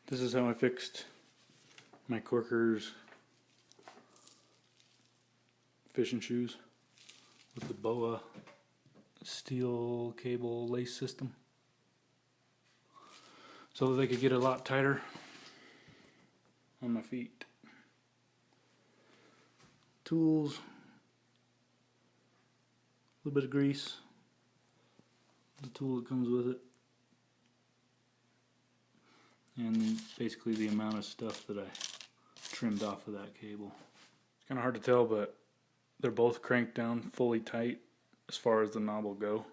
This is how I fixed my Korkers fishing shoes with the BOA steel cable lace system, so that they could get a lot tighter on my feet. Tools, a little bit of grease, the tool that comes with it, and basically the amount of stuff that I trimmed off of that cable. It's kind of hard to tell, but they're both cranked down fully tight as far as the knob will go.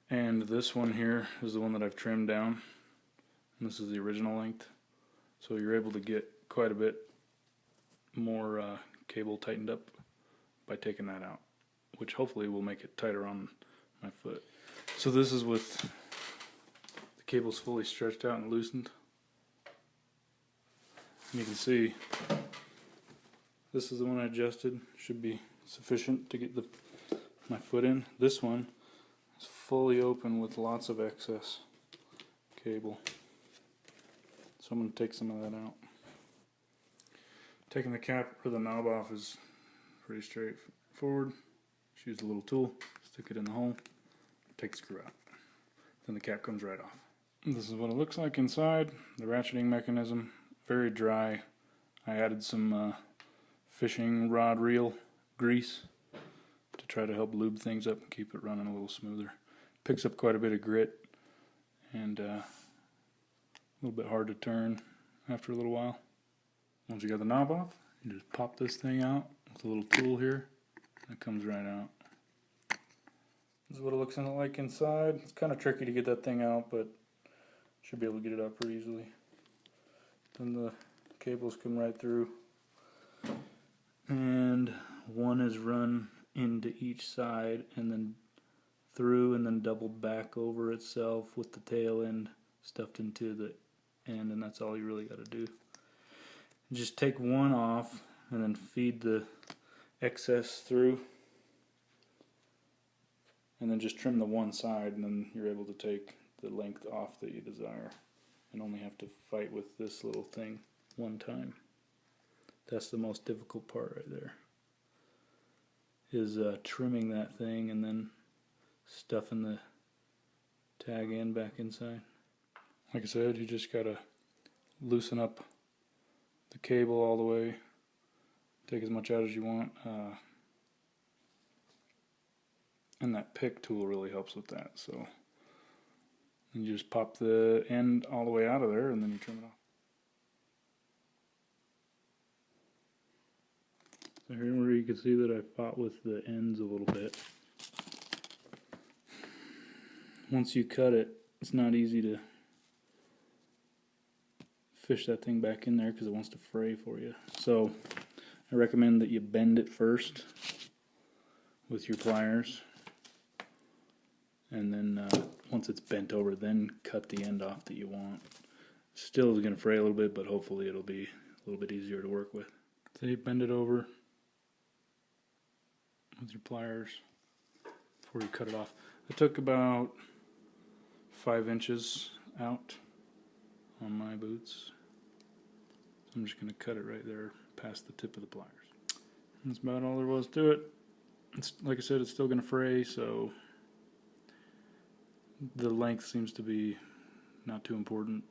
And this one here is the one that I've trimmed down, and this is the original length. So you're able to get quite a bit more cable tightened up by taking that out, which hopefully will make it tighter on my foot. So this is with the cables fully stretched out and loosened. And you can see this is the one I adjusted. Should be sufficient to get my foot in. This one is fully open with lots of excess cable. So I'm going to take some of that out. Taking the cap or the knob off is pretty straightforward. Just use a little tool, stick it in the hole, take the screw out. Then the cap comes right off. This is what it looks like inside. The ratcheting mechanism, very dry. I added some fishing rod reel grease to try to help lube things up and keep it running a little smoother. Picks up quite a bit of grit and a little bit hard to turn after a little while. Once you got the knob off, you just pop this thing out with a little tool here, and it comes right out. This is what it looks like inside. It's kind of tricky to get that thing out, but should be able to get it out pretty easily. Then the cables come right through, and one is run into each side and then through and then doubled back over itself with the tail end stuffed into the end, and that's all you really got to do. Just take one off and then feed the excess through, and then just trim the one side, and then you're able to take the length off that you desire and only have to fight with this little thing one time. That's the most difficult part right there, is trimming that thing and then stuffing the tag end back inside. Like I said, you just gotta loosen up the cable all the way, take as much out as you want, and that pick tool really helps with that. So then you just pop the end all the way out of there and then you trim it off. So here where you can see that I fought with the ends a little bit. Once you cut it, it's not easy to fish that thing back in there because it wants to fray for you. So I recommend that you bend it first with your pliers, and then once it's bent over, then cut the end off that you want. Still is going to fray a little bit, but hopefully it'll be a little bit easier to work with. So you bend it over with your pliers before you cut it off. I took about 5 inches out on my boots. I'm just going to cut it right there past the tip of the pliers. That's about all there was to it. It's, like I said, it's still going to fray, so the length seems to be not too important.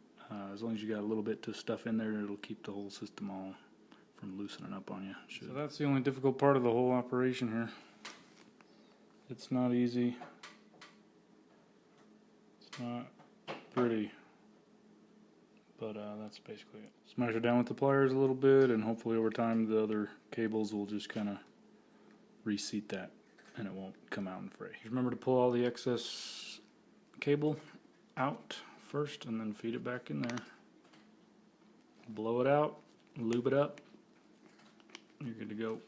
As long as you got a little bit to stuff in there, it'll keep the whole system all from loosening up on you. So that's the only difficult part of the whole operation here. It's not easy. It's not pretty. But that's basically it. Smash it down with the pliers a little bit, and hopefully over time the other cables will just kind of reseat that and it won't come out and fray. Just remember to pull all the excess cable out first and then feed it back in there. Blow it out, lube it up, you're good to go.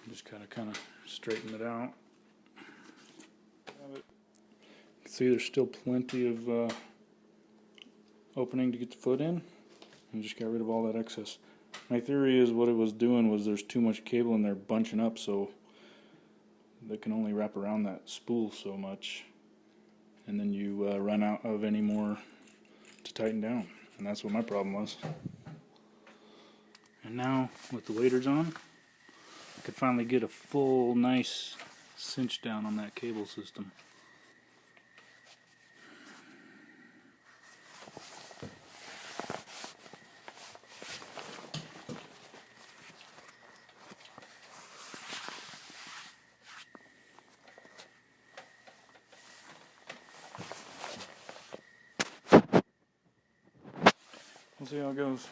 Just kind of straighten it out. You can see there's still plenty of opening to get the foot in, and just got rid of all that excess. My theory is what it was doing was there's too much cable in there bunching up, so that can only wrap around that spool so much, and then you run out of any more to tighten down, and that's what my problem was. And now with the waders on, I could finally get a full nice cinch down on that cable system. We'll see how it goes.